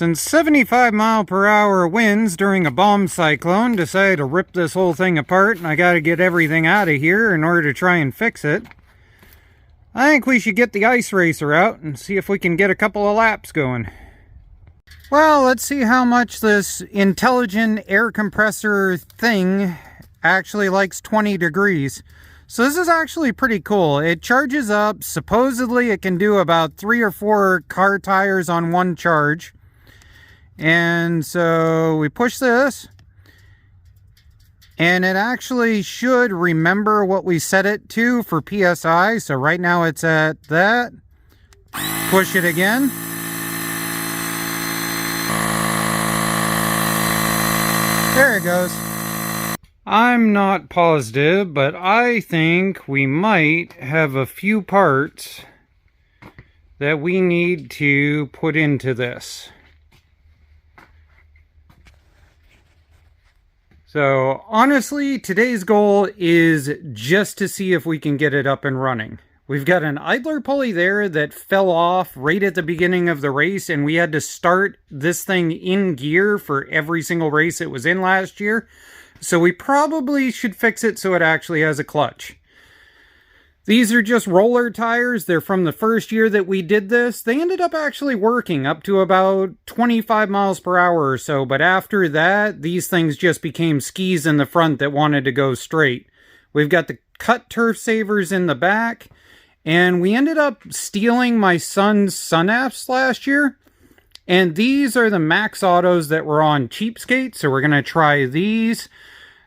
Since 75-mile-per-hour winds during a bomb cyclone decided to rip this whole thing apart, and I gotta get everything out of here in order to try and fix it, I think we should get the ice racer out and see if we can get a couple of laps going. Well, let's see how much this intelligent air compressor thing actually likes 20 degrees. So this is actually pretty cool. It charges up. Supposedly it can do about 3 or 4 car tires on one charge. And so we push this, and it actually should remember what we set it to for PSI. So right now it's at that. Push it again. There it goes. I'm not positive, but I think we might have a few parts that we need to put into this. So honestly, today's goal is just to see if we can get it up and running. We've got an idler pulley there that fell off right at the beginning of the race, and we had to start this thing in gear for every single race it was in last year. So we probably should fix it so it actually has a clutch. These are just roller tires. They're from the first year that we did this. They ended up actually working up to about 25 miles per hour or so. But after that, these things just became skis in the front that wanted to go straight. We've got the cut turf savers in the back. And we ended up stealing my son's Sun-Apps last year. And these are the Max Autos that were on Cheapskate. So we're going to try these.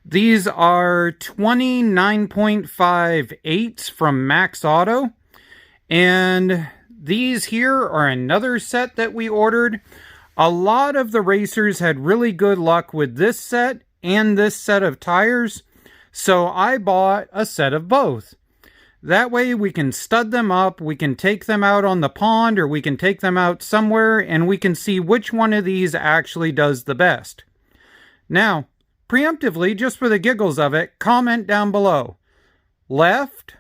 These are 29.58s from Max Auto. And these here are another set that we ordered. A lot of the racers had really good luck with this set and this set of tires. So I bought a set of both. That way we can stud them up, we can take them out on the pond, or we can take them out somewhere, and we can see which one of these actually does the best. Now, preemptively, just for the giggles of it, comment down below. Left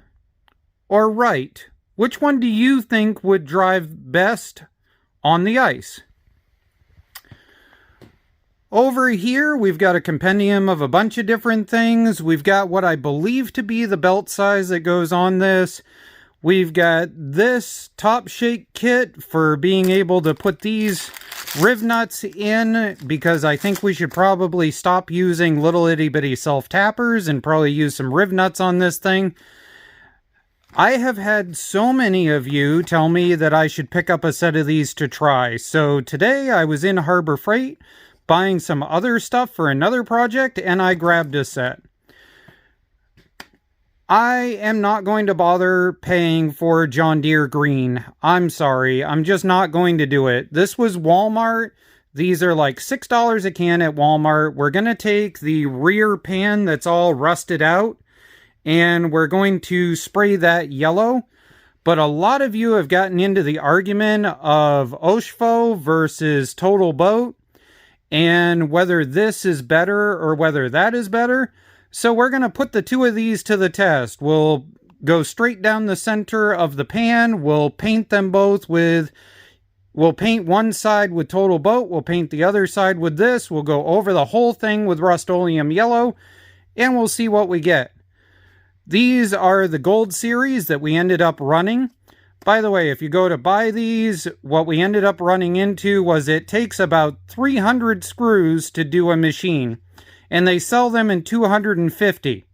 or right? Which one do you think would drive best on the ice? Over here, we've got a compendium of a bunch of different things. We've got what I believe to be the belt size that goes on this. We've got this top shake kit for being able to put these riv nuts in, because I think we should probably stop using little itty bitty self-tappers and probably use some riv nuts on this thing. I have had so many of you tell me that I should pick up a set of these to try. So today I was in Harbor Freight buying some other stuff for another project, and I grabbed a set. I am not going to bother paying for John Deere green. I'm sorry. I'm just not going to do it. This was Walmart. These are like $6 a can at Walmart. We're going to take the rear pan that's all rusted out, and we're going to spray that yellow. But a lot of you have gotten into the argument of Oshfo versus Total Boat, and whether this is better or whether that is better. So we're going to put the two of these to the test. We'll go straight down the center of the pan. We'll paint them both with, we'll paint one side with Total Boat. We'll paint the other side with this. We'll go over the whole thing with Rust-Oleum Yellow, and we'll see what we get. These are the Gold Series that we ended up running. By the way, if you go to buy these, what we ended up running into was it takes about 300 screws to do a machine. And they sell them in 250.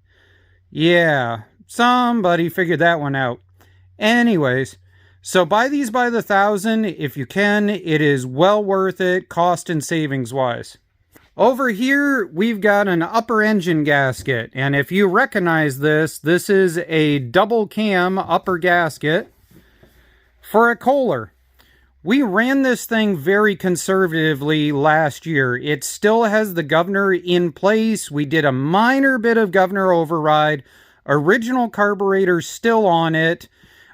Yeah, somebody figured that one out. Anyways, so buy these by the thousand if you can. It is well worth it, cost and savings wise. Over here, we've got an upper engine gasket. And if you recognize this, this is a double cam upper gasket for a Kohler. We ran this thing very conservatively last year. It still has the governor in place. We did a minor bit of governor override. Original carburetor still on it.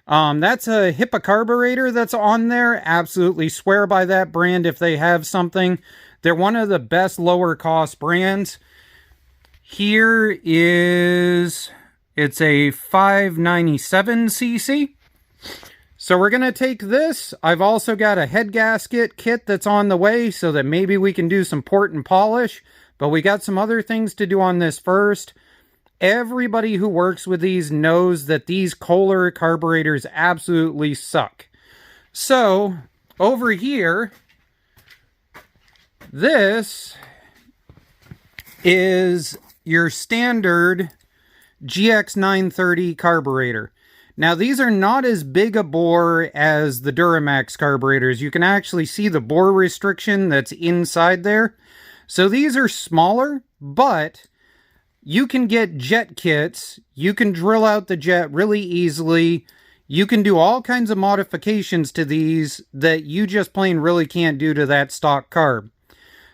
That's a HIPAA carburetor that's on there. Absolutely swear by that brand if they have something. They're one of the best lower cost brands. Here is, it's a 597cc. So we're going to take this. I've also got a head gasket kit that's on the way so that maybe we can do some port and polish. But we got some other things to do on this first. Everybody who works with these knows that these Kohler carburetors absolutely suck. So over here, this is your standard GX930 carburetor. Now, these are not as big a bore as the Duramax carburetors. You can actually see the bore restriction that's inside there. So these are smaller, but you can get jet kits. You can drill out the jet really easily. You can do all kinds of modifications to these that you just plain really can't do to that stock carb.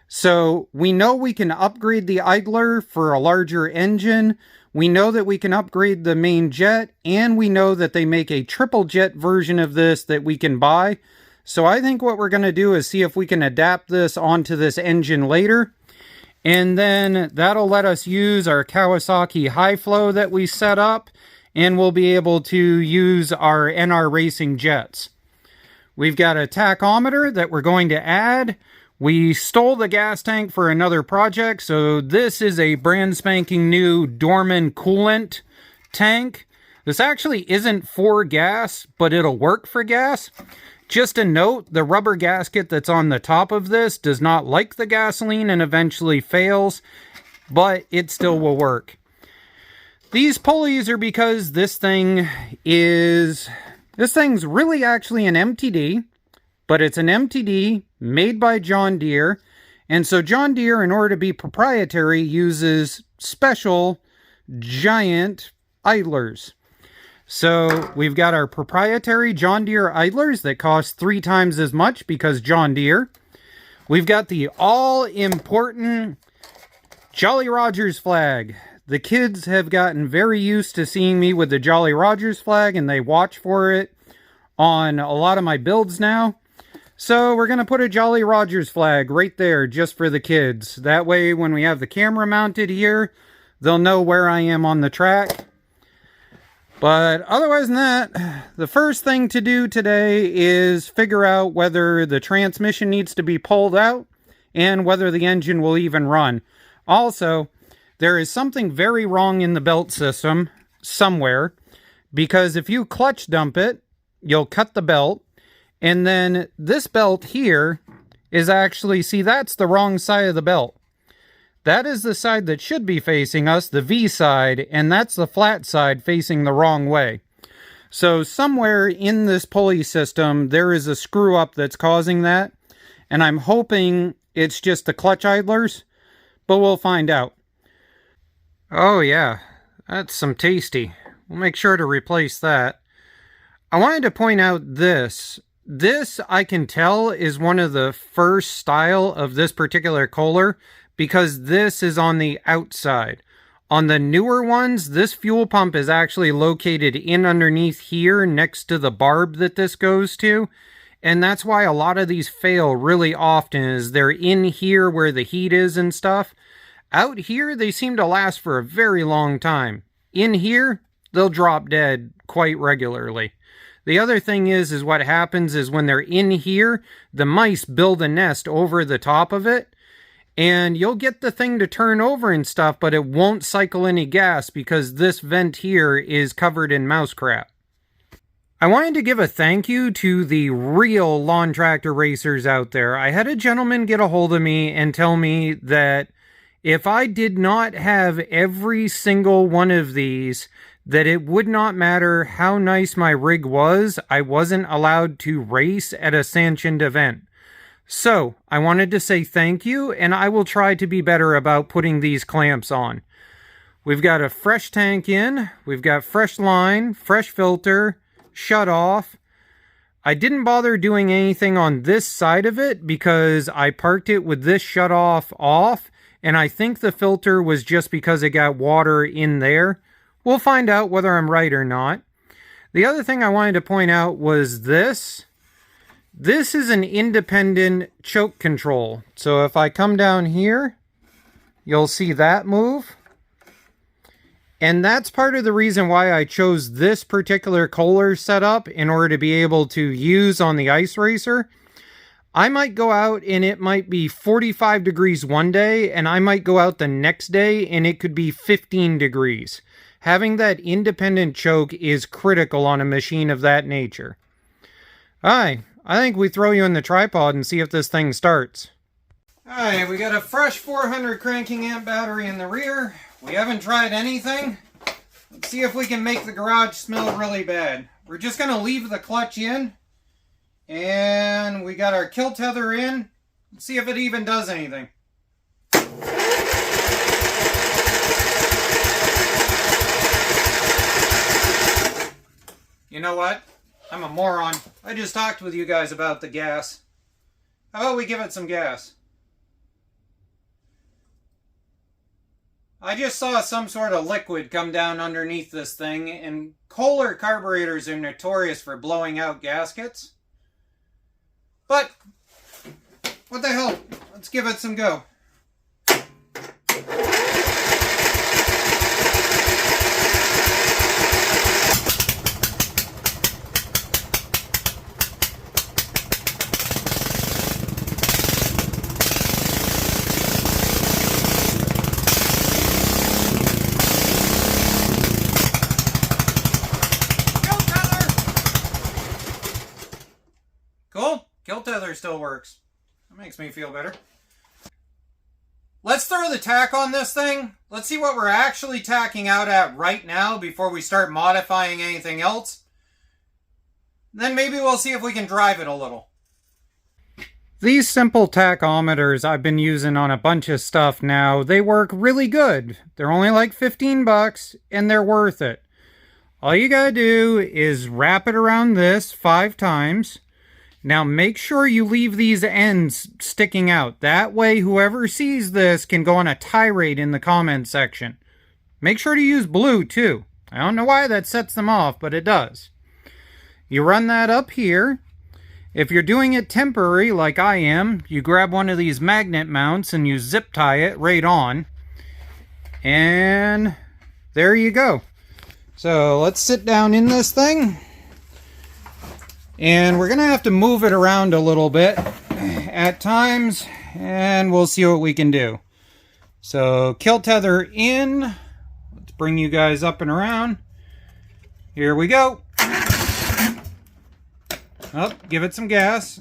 So we know we can upgrade the idler for a larger engine. We know that we can upgrade the main jet, and we know that they make a triple jet version of this that we can buy. So I think what we're going to do is see if we can adapt this onto this engine later. And then that'll let us use our Kawasaki high flow that we set up, and we'll be able to use our NR Racing jets. We've got a tachometer that we're going to add. We stole the gas tank for another project, so this is a brand spanking new Dorman Coolant tank. This actually isn't for gas, but it'll work for gas. Just a note, the rubber gasket that's on the top of this does not like the gasoline and eventually fails, but it still will work. These pulleys are because this thing's really actually an MTD, but it's an MTD made by John Deere. And so John Deere, in order to be proprietary, uses special giant idlers. So we've got our proprietary John Deere idlers that cost 3 times as much because John Deere. We've got the all-important Jolly Rogers flag. The kids have gotten very used to seeing me with the Jolly Rogers flag, and they watch for it on a lot of my builds now. So we're going to put a Jolly Rogers flag right there just for the kids. That way when we have the camera mounted here, they'll know where I am on the track. But otherwise than that, the first thing to do today is figure out whether the transmission needs to be pulled out and whether the engine will even run. Also, there is something very wrong in the belt system somewhere, because if you clutch dump it, you'll cut the belt. And then this belt here is actually, see, that's the wrong side of the belt. That is the side that should be facing us, the V side, and that's the flat side facing the wrong way. So somewhere in this pulley system, there is a screw up that's causing that. And I'm hoping it's just the clutch idlers, but we'll find out. Oh yeah, that's some tasty. We'll make sure to replace that. I wanted to point out this. This, I can tell, is one of the first style of this particular Kohler, because this is on the outside. On the newer ones, this fuel pump is actually located in underneath here next to the barb that this goes to. And that's why a lot of these fail really often, is they're in here where the heat is and stuff. Out here, they seem to last for a very long time. In here, they'll drop dead quite regularly. The other thing is what happens is when they're in here, the mice build a nest over the top of it, and you'll get the thing to turn over and stuff, but it won't cycle any gas because this vent here is covered in mouse crap. I wanted to give a thank you to the real lawn tractor racers out there. I had a gentleman get a hold of me and tell me that if I did not have every single one of these, that it would not matter how nice my rig was, I wasn't allowed to race at a sanctioned event. So, I wanted to say thank you, and I will try to be better about putting these clamps on. We've got a fresh tank in, we've got fresh line, fresh filter, shut off. I didn't bother doing anything on this side of it because I parked it with this shut off, and I think the filter was just because it got water in there. We'll find out whether I'm right or not. The other thing I wanted to point out was this. This is an independent choke control. So if I come down here, you'll see that move. And that's part of the reason why I chose this particular Kohler setup in order to be able to use on the ice racer. I might go out and it might be 45 degrees one day, and I might go out the next day and it could be 15 degrees. Having that independent choke is critical on a machine of that nature. Alright, I think we throw you in the tripod and see if this thing starts. Alright, we got a fresh 400 cranking amp battery in the rear. We haven't tried anything. Let's see if we can make the garage smell really bad. We're just going to leave the clutch in. And we got our kill tether in. Let's see if it even does anything. You know what? I'm a moron. I just talked with you guys about the gas. How about we give it some gas? I just saw some sort of liquid come down underneath this thing, and Kohler carburetors are notorious for blowing out gaskets. But, what the hell? Let's give it some go. Cool. Kill tether still works. That makes me feel better. Let's throw the tack on this thing. Let's see what we're actually tacking out at right now before we start modifying anything else. Then maybe we'll see if we can drive it a little. These simple tachometers I've been using on a bunch of stuff now, they work really good. They're only like 15 bucks and they're worth it. All you gotta do is wrap it around this 5 times. Now make sure you leave these ends sticking out. That way whoever sees this can go on a tirade in the comment section. Make sure to use blue too. I don't know why that sets them off, but it does. You run that up here. If you're doing it temporary like I am, you grab one of these magnet mounts and you zip tie it right on. And there you go. So let's sit down in this thing. And we're going to have to move it around a little bit at times, and we'll see what we can do. So, kill tether in. Let's bring you guys up and around. Here we go. Oh, give it some gas.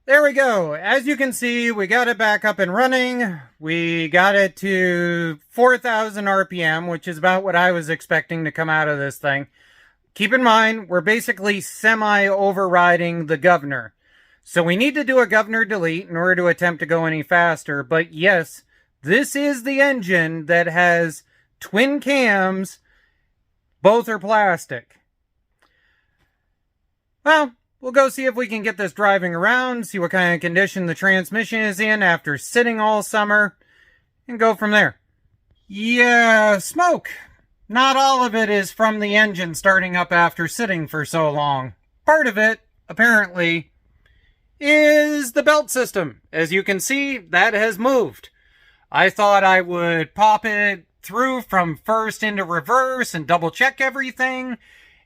There we go. As you can see, we got it back up and running. We got it to 4,000 RPM, which is about what I was expecting to come out of this thing. Keep in mind, we're basically semi-overriding the governor. So we need to do a governor delete in order to attempt to go any faster. But yes, this is the engine that has twin cams. Both are plastic. Well, we'll go see if we can get this driving around, see what kind of condition the transmission is in after sitting all summer, and go from there. Yeah, smoke. Not all of it is from the engine starting up after sitting for so long. Part of it, apparently, is the belt system. As you can see, that has moved. I thought I would pop it through from first into reverse and double check everything.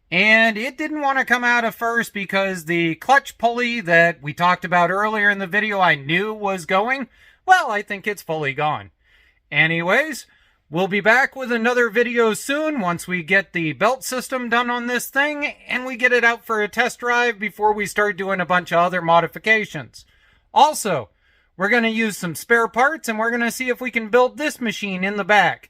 And it didn't want to come out of first because the clutch pulley that we talked about earlier in the video I knew was going. Well, I think it's fully gone. Anyways, we'll be back with another video soon once we get the belt system done on this thing and we get it out for a test drive before we start doing a bunch of other modifications. Also, we're going to use some spare parts and we're going to see if we can build this machine in the back.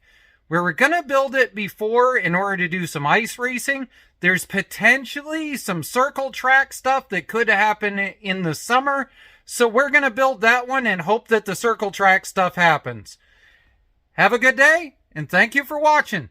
We were going to build it before in order to do some ice racing. There's potentially some circle track stuff that could happen in the summer. So we're going to build that one and hope that the circle track stuff happens. Have a good day, and thank you for watching.